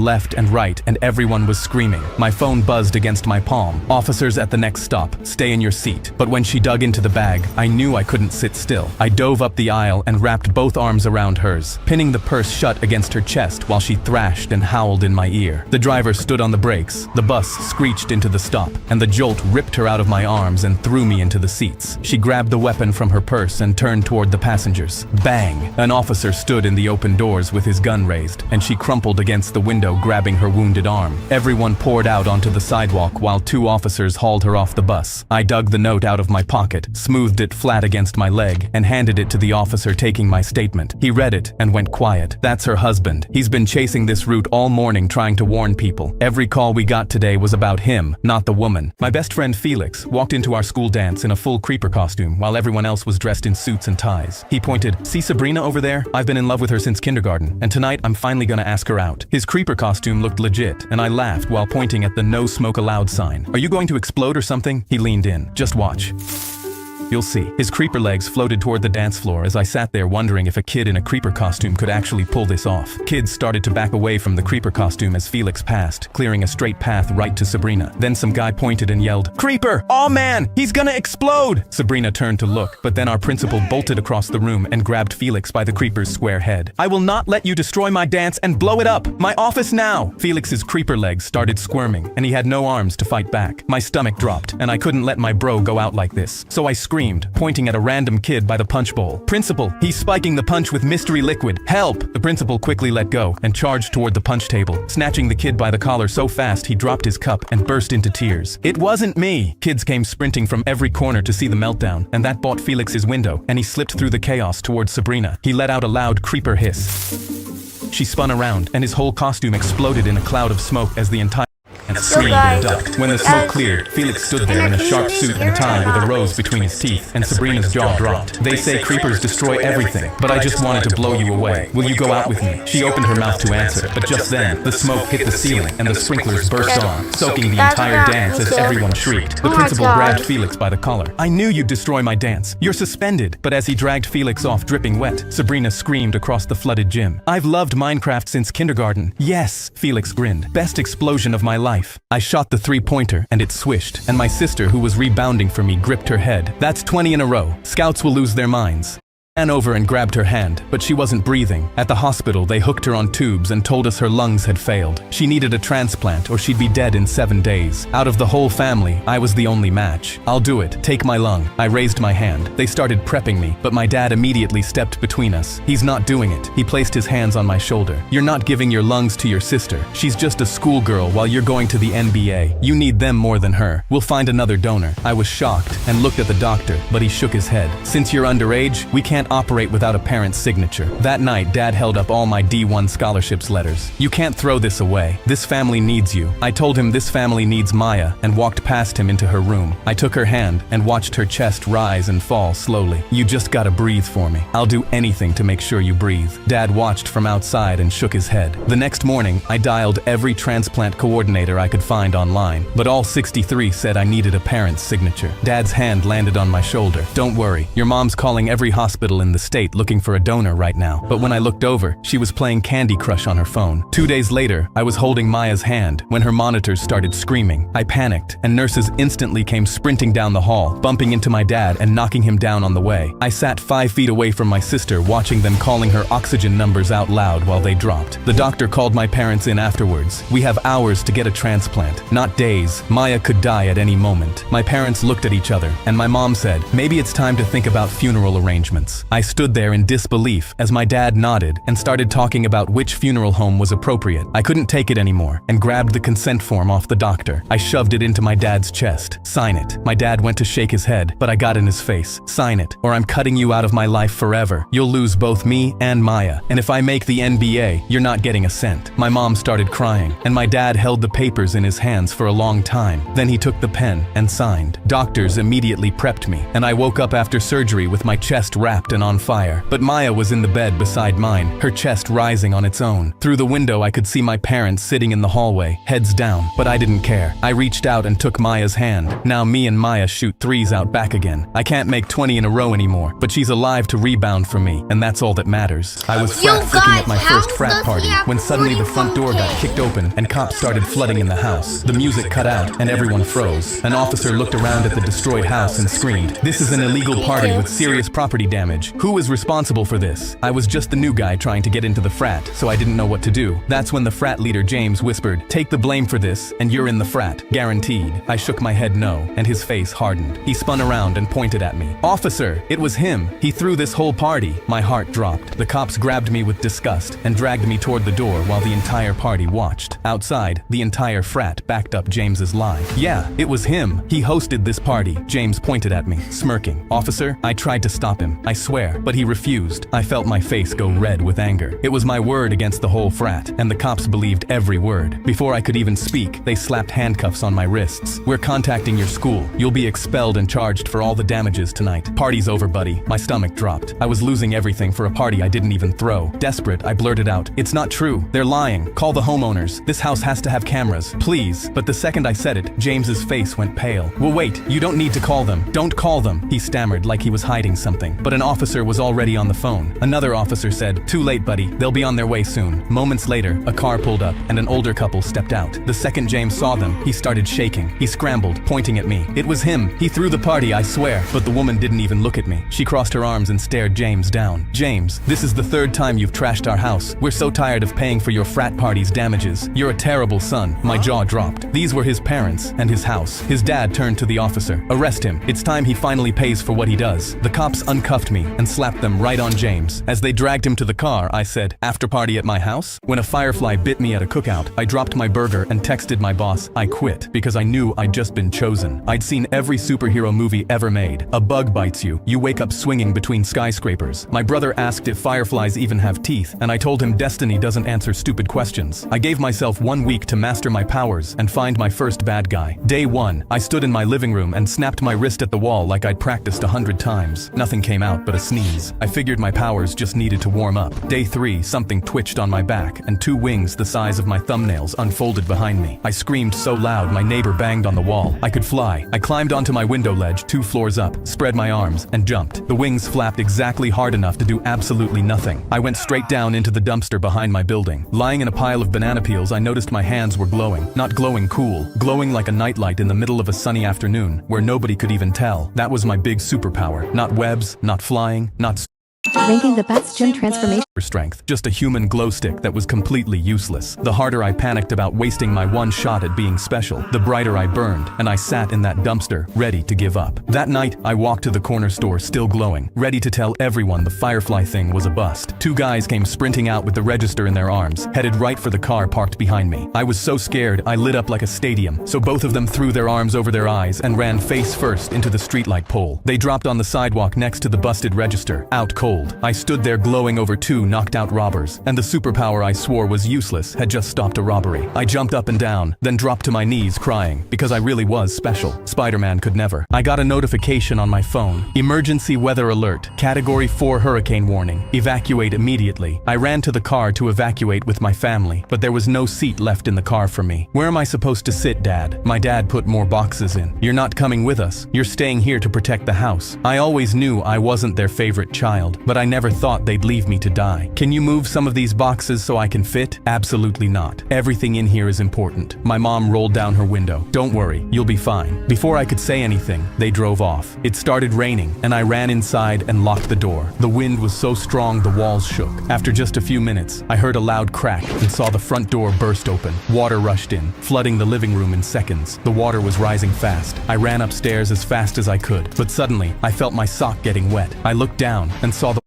left and right, and everyone was screaming. My phone buzzed against my palm. Officers at the next stop, stay in your seat. But when she dug into the bag, I knew I couldn't sit still. I dove up the aisle and wrapped both arms around hers, pinning the purse shut against her chest while she thrashed and howled in my ear. The driver stood on the brakes. The bus screeched into the stop, and the jolt ripped her out of my arms and threw me into the seats. She grabbed the weapon from her purse and turned toward the passengers. Bang! An officer stood in the open doors with his gun raised, and she crumpled against the window, grabbing her wounded arm. Everyone poured out onto the sidewalk while 2 officers hauled her off the bus. I dug the note out of my pocket, smoothed it flat against my leg, and handed it to the officer taking my statement. He read it and went quiet. That's her husband. He's been chasing this route all morning trying to warn people. Every call we got today was about him, not the woman. My best friend Felix walked into our school dance in a full creeper costume while everyone else was dressed in suits and ties. He pointed, "See Sabrina over there? I've been in love with her since kindergarten, and tonight I'm finally gonna ask her out." His creeper costume looked legit, and I laughed while pointing at the "No Smoke Allowed" sign. "Are you going to explode or something?" He leaned in. "Just watch. You'll see." His creeper legs floated toward the dance floor as I sat there wondering if a kid in a creeper costume could actually pull this off. Kids started to back away from the creeper costume as Felix passed, clearing a straight path right to Sabrina. Then some guy pointed and yelled, "Creeper! Oh man, he's gonna explode!" Sabrina turned to look, but then our principal bolted across the room and grabbed Felix by the creeper's square head. "I will not let you destroy my dance and blow it up! My office now!" Felix's creeper legs started squirming, and he had no arms to fight back. My stomach dropped, and I couldn't let my bro go out like this, so I screamed, pointing at a random kid by the punch bowl. "Principal, he's spiking the punch with mystery liquid. Help!" The principal quickly let go and charged toward the punch table, snatching the kid by the collar so fast he dropped his cup and burst into tears. "It wasn't me!" Kids came sprinting from every corner to see the meltdown, and that bought Felix his window, and he slipped through the chaos towards Sabrina. He let out a loud creeper hiss. She spun around, and his whole costume exploded in a cloud of smoke as the entire screamed and ducked. When the smoke cleared, Felix stood there in a sharp suit and tie with a rose between his teeth, and Sabrina's jaw dropped. "They say creepers destroy everything, but I just wanted to blow you away. Will you go out with me?" She opened her mouth to answer, but just then, the smoke hit the ceiling and the sprinklers burst on, soaking the entire dance as everyone shrieked. The principal grabbed Felix by the collar. "I knew you'd destroy my dance. You're suspended." But as he dragged Felix off dripping wet, Sabrina screamed across the flooded gym, "I've loved Minecraft since kindergarten." "Yes," Felix grinned. "Best explosion of my life." I shot the 3-pointer and it swished, and my sister, who was rebounding for me, gripped her head. "That's 20 in a row. Scouts will lose their minds." I ran over and grabbed her hand, but she wasn't breathing. At the hospital, they hooked her on tubes and told us her lungs had failed. She needed a transplant or she'd be dead in 7 days. Out of the whole family, I was the only match. "I'll do it. Take my lung." I raised my hand. They started prepping me, but my dad immediately stepped between us. "He's not doing it." He placed his hands on my shoulder. "You're not giving your lungs to your sister. She's just a schoolgirl while you're going to the NBA. You need them more than her. We'll find another donor." I was shocked and looked at the doctor, but he shook his head. "Since you're underage, we can't operate without a parent's signature." That night, Dad held up all my D1 scholarships letters. "You can't throw this away. This family needs you." I told him this family needs Maya and walked past him into her room. I took her hand and watched her chest rise and fall slowly. "You just gotta breathe for me. I'll do anything to make sure you breathe." Dad watched from outside and shook his head. The next morning, I dialed every transplant coordinator I could find online, but all 63 said I needed a parent's signature. Dad's hand landed on my shoulder. "Don't worry, your mom's calling every hospital in the state looking for a donor right now." But when I looked over, she was playing Candy Crush on her phone. 2 days later, I was holding Maya's hand when her monitors started screaming. I panicked, and nurses instantly came sprinting down the hall, bumping into my dad and knocking him down on the way. I sat 5 feet away from my sister, watching them calling her oxygen numbers out loud while they dropped. The doctor called my parents in afterwards. "We have hours to get a transplant, not days. Maya could die at any moment." My parents looked at each other, and my mom said, "Maybe it's time to think about funeral arrangements." I stood there in disbelief as my dad nodded and started talking about which funeral home was appropriate. I couldn't take it anymore and grabbed the consent form off the doctor. I shoved it into my dad's chest. "Sign it." My dad went to shake his head, but I got in his face. "Sign it, or I'm cutting you out of my life forever. You'll lose both me and Maya, and if I make the NBA, you're not getting a cent." My mom started crying, and my dad held the papers in his hands for a long time. Then he took the pen and signed. Doctors immediately prepped me, and I woke up after surgery with my chest wrapped soaked and on fire, but Maya was in the bed beside mine, her chest rising on its own. Through the window I could see my parents sitting in the hallway, heads down, but I didn't care. I reached out and took Maya's hand. Now me and Maya shoot threes out back again. I can't make 20 in a row anymore, but she's alive to rebound for me, and that's all that matters. I was frat freaking at my first frat party when suddenly the front door got kicked open and cops started flooding in the house. The music cut out and everyone froze. An officer looked around at the destroyed house and screamed, "This is an illegal party with serious property damage. Who is responsible for this?" I was just the new guy trying to get into the frat, so I didn't know what to do. That's when the frat leader James whispered, "Take the blame for this, and you're in the frat. Guaranteed." I shook my head no, and his face hardened. He spun around and pointed at me. "Officer, it was him. He threw this whole party." My heart dropped. The cops grabbed me with disgust and dragged me toward the door while the entire party watched. Outside, the entire frat backed up James's lie. "Yeah, it was him. He hosted this party." James pointed at me, smirking. "Officer, I tried to stop him, I swear, but he refused." I felt my face go red with anger. It was my word against the whole frat, and the cops believed every word. Before I could even speak, they slapped handcuffs on my wrists. "We're contacting your school. You'll be expelled and charged for all the damages tonight." "Party's over, buddy." My stomach dropped. I was losing everything for a party I didn't even throw. Desperate, I blurted out, "It's not true. They're lying. Call the homeowners. This house has to have cameras. Please." But the second I said it, James's face went pale. "Well, wait. You don't need to call them. Don't call them." He stammered like he was hiding something. But an officer was already on the phone. Another officer said, "Too late, buddy. They'll be on their way soon." Moments later, a car pulled up and an older couple stepped out. The second James saw them, he started shaking. He scrambled, pointing at me. "It was him. He threw the party, I swear." But the woman didn't even look at me. She crossed her arms and stared James down. "James, this is the third time you've trashed our house. We're so tired of paying for your frat party's damages. You're a terrible son." My jaw dropped. These were his parents and his house. His dad turned to the officer. "Arrest him. It's time he finally pays for what he does." The cops uncuffed me and slapped them right on James. As they dragged him to the car, I said, "After party at my house?" When a firefly bit me at a cookout, I dropped my burger and texted my boss, "I quit," because I knew I'd just been chosen. I'd seen every superhero movie ever made. A bug bites you. You wake up swinging between skyscrapers. My brother asked if fireflies even have teeth, and I told him destiny doesn't answer stupid questions. I gave myself 1 week to master my powers and find my first bad guy. Day 1, I stood in my living room and snapped my wrist at the wall like I'd practiced 100 times. Nothing came out but a sneeze. I figured my powers just needed to warm up. Day 3, something twitched on my back, and 2 wings the size of my thumbnails unfolded behind me. I screamed so loud my neighbor banged on the wall. I could fly. I climbed onto my window ledge 2 floors up, spread my arms, and jumped. The wings flapped exactly hard enough to do absolutely nothing. I went straight down into the dumpster behind my building. Lying in a pile of banana peels, I noticed my hands were glowing. Not glowing cool, glowing like a nightlight in the middle of a sunny afternoon, where nobody could even tell. That was my big superpower. Not webs, not flying, not ranking the best gym transformation strength, just a human glow stick that was completely useless. The harder I panicked about wasting my one shot at being special, the brighter I burned, and I sat in that dumpster, ready to give up. That night, I walked to the corner store still glowing, ready to tell everyone the firefly thing was a bust. 2 guys came sprinting out with the register in their arms, headed right for the car parked behind me. I was so scared, I lit up like a stadium, so both of them threw their arms over their eyes and ran face first into the streetlight pole. They dropped on the sidewalk next to the busted register, out cold. I stood there glowing over 2 knocked out robbers, and the superpower I swore was useless had just stopped a robbery. I jumped up and down, then dropped to my knees crying, because I really was special. Spider-Man could never. I got a notification on my phone. Emergency weather alert, Category 4 hurricane warning. Evacuate immediately. I ran to the car to evacuate with my family, but there was no seat left in the car for me. "Where am I supposed to sit, Dad?" My dad put more boxes in. "You're not coming with us. You're staying here to protect the house." I always knew I wasn't their favorite child, but I never thought they'd leave me to die. "Can you move some of these boxes so I can fit?" "Absolutely not. Everything in here is important." My mom rolled down her window. "Don't worry, you'll be fine." Before I could say anything, they drove off. It started raining, and I ran inside and locked the door. The wind was so strong the walls shook. After just a few minutes, I heard a loud crack and saw the front door burst open. Water rushed in, flooding the living room in seconds. The water was rising fast. I ran upstairs as fast as I could, but suddenly, I felt my sock getting wet. I looked down and saw the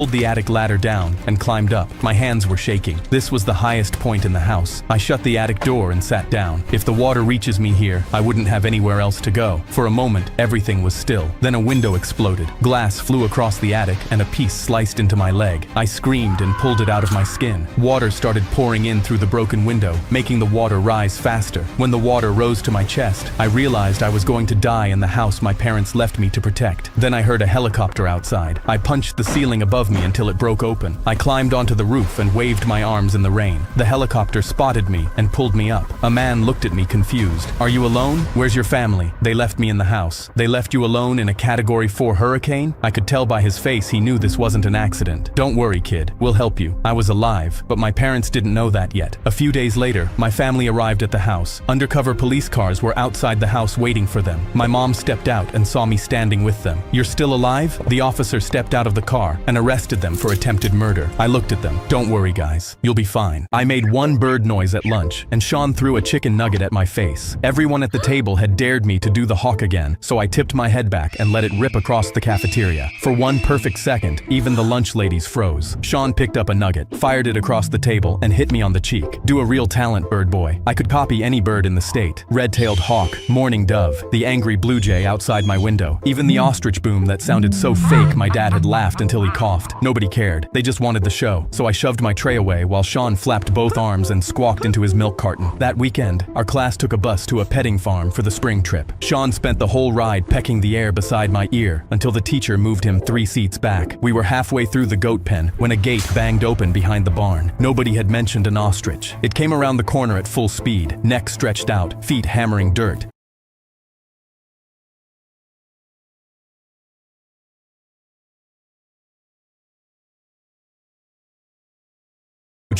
pulled the attic ladder down and climbed up. My hands were shaking. This was the highest point in the house. I shut the attic door and sat down. If the water reaches me here, I wouldn't have anywhere else to go. For a moment, everything was still. Then a window exploded. Glass flew across the attic and a piece sliced into my leg. I screamed and pulled it out of my skin. Water started pouring in through the broken window, making the water rise faster. When the water rose to my chest, I realized I was going to die in the house my parents left me to protect. Then I heard a helicopter outside. I punched the ceiling above me until it broke open. I climbed onto the roof and waved my arms in the rain. The helicopter spotted me and pulled me up. A man looked at me confused. "Are you alone? Where's your family?" "They left me in the house." "They left you alone in a Category 4 hurricane?" I could tell by his face he knew this wasn't an accident. "Don't worry, kid. We'll help you." I was alive, but my parents didn't know that yet. A few days later, my family arrived at the house. Undercover police cars were outside the house waiting for them. My mom stepped out and saw me standing with them. "You're still alive?" The officer stepped out of the car and arrested them for attempted murder. I looked at them. "Don't worry, guys. You'll be fine." I made one bird noise at lunch, and Sean threw a chicken nugget at my face. Everyone at the table had dared me to do the hawk again, so I tipped my head back and let it rip across the cafeteria. For one perfect second, even the lunch ladies froze. Sean picked up a nugget, fired it across the table, and hit me on the cheek. "Do a real talent, bird boy." I could copy any bird in the state. Red-tailed hawk, mourning dove, the angry blue jay outside my window. Even the ostrich boom that sounded so fake my dad had laughed until he coughed. Nobody cared. They just wanted the show. So I shoved my tray away while Sean flapped both arms and squawked into his milk carton. That weekend, our class took a bus to a petting farm for the spring trip. Sean spent the whole ride pecking the air beside my ear until the teacher moved him 3 seats back. We were halfway through the goat pen when a gate banged open behind the barn. Nobody had mentioned an ostrich. It came around the corner at full speed, neck stretched out, feet hammering dirt.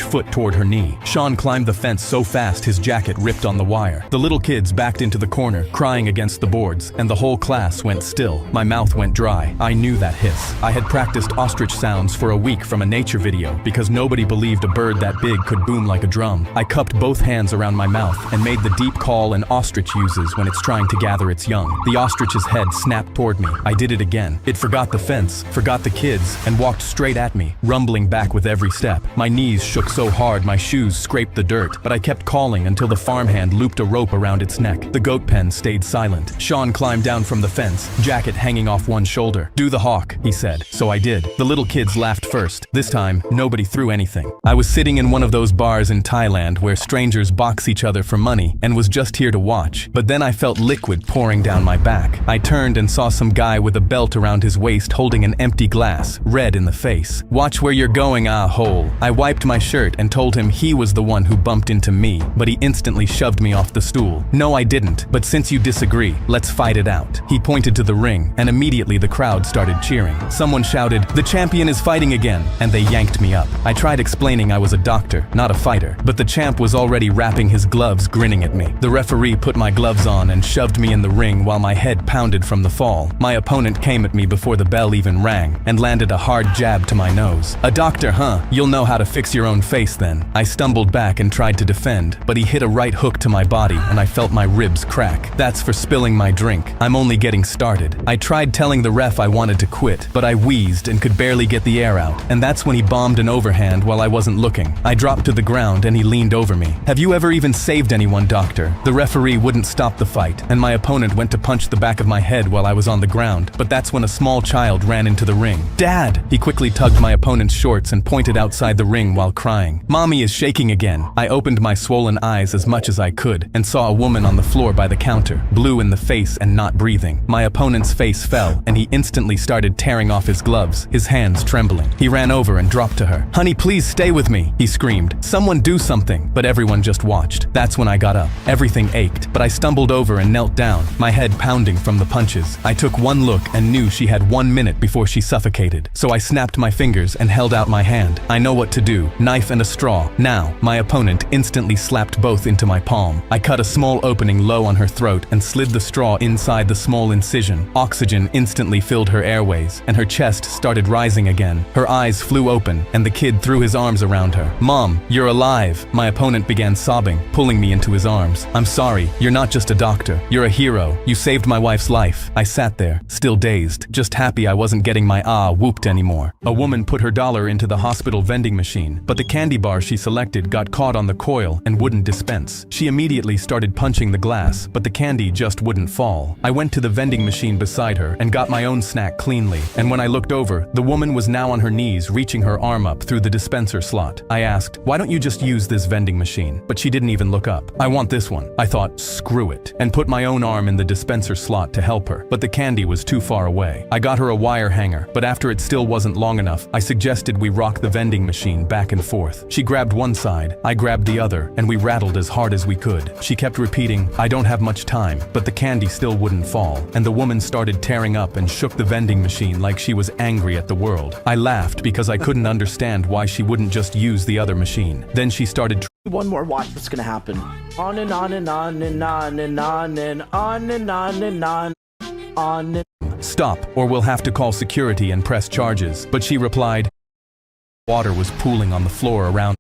Foot toward her knee. Sean climbed the fence so fast his jacket ripped on the wire. The little kids backed into the corner, crying against the boards, and the whole class went still. My mouth went dry. I knew that hiss. I had practiced ostrich sounds for a week from a nature video because nobody believed a bird that big could boom like a drum. I cupped both hands around my mouth and made the deep call an ostrich uses when it's trying to gather its young. The ostrich's head snapped toward me. I did it again. It forgot the fence, forgot the kids, and walked straight at me, rumbling back with every step. My knees shook so hard my shoes scraped the dirt, but I kept calling until the farmhand looped a rope around its neck. The goat pen stayed silent. Sean climbed down from the fence, jacket hanging off one shoulder. "Do the hawk," he said. So I did. The little kids laughed first. This time, nobody threw anything. I was sitting in one of those bars in Thailand where strangers box each other for money and was just here to watch. But then I felt liquid pouring down my back. I turned and saw some guy with a belt around his waist holding an empty glass, red in the face. "Watch where you're going, hole." I wiped my shirt and told him he was the one who bumped into me, but he instantly shoved me off the stool. "No, I didn't, but since you disagree, let's fight it out." He pointed to the ring, and immediately the crowd started cheering. Someone shouted, "The champion is fighting again," and they yanked me up. I tried explaining I was a doctor, not a fighter, but the champ was already wrapping his gloves, grinning at me. The referee put my gloves on and shoved me in the ring while my head pounded from the fall. My opponent came at me before the bell even rang, and landed a hard jab to my nose. "A doctor, huh? You'll know how to fix your own face then." I stumbled back and tried to defend, but he hit a right hook to my body and I felt my ribs crack. "That's for spilling my drink. I'm only getting started." I tried telling the ref I wanted to quit, but I wheezed and could barely get the air out, and that's when he bombed an overhand while I wasn't looking. I dropped to the ground and he leaned over me. "Have you ever even saved anyone, doctor?" The referee wouldn't stop the fight, and my opponent went to punch the back of my head while I was on the ground, but that's when a small child ran into the ring. "Dad!" He quickly tugged my opponent's shorts and pointed outside the ring while crying. "Mommy is shaking again." I opened my swollen eyes as much as I could and saw a woman on the floor by the counter, blue in the face and not breathing. My opponent's face fell and he instantly started tearing off his gloves, his hands trembling. He ran over and dropped to her. "Honey, please stay with me," he screamed. "Someone do something." But everyone just watched. That's when I got up. Everything ached, but I stumbled over and knelt down, my head pounding from the punches. I took one look and knew she had 1 minute before she suffocated. So I snapped my fingers and held out my hand. I know what to do. Knife knife and a straw. Now, my opponent instantly slapped both into my palm. I cut a small opening low on her throat and slid the straw inside the small incision. Oxygen instantly filled her airways, and her chest started rising again. Her eyes flew open, and the kid threw his arms around her. "Mom, you're alive!" My opponent began sobbing, pulling me into his arms. "I'm sorry, you're not just a doctor. You're a hero. You saved my wife's life." I sat there, still dazed, just happy I wasn't getting my whooped anymore. A woman put her dollar into the hospital vending machine, but the candy bar she selected got caught on the coil and wouldn't dispense. She immediately started punching the glass, but the candy just wouldn't fall. I went to the vending machine beside her and got my own snack cleanly, and when I looked over, the woman was now on her knees reaching her arm up through the dispenser slot. I asked, "Why don't you just use this vending machine?" But she didn't even look up. "I want this one." I thought, screw it, and put my own arm in the dispenser slot to help her, but the candy was too far away. I got her a wire hanger, but after it still wasn't long enough, I suggested we rock the vending machine back and forth. She grabbed one side, I grabbed the other, and we rattled as hard as we could. She kept repeating, "I don't have much time," but the candy still wouldn't fall, and the woman started tearing up and shook the vending machine like she was angry at the world. I laughed because I couldn't understand why she wouldn't just use the other machine. Then she started One more, watch what's gonna happen. On and on and on and on and on and on and on and on and "Stop, or we'll have to call security and press charges." But she replied, water was pooling on the floor around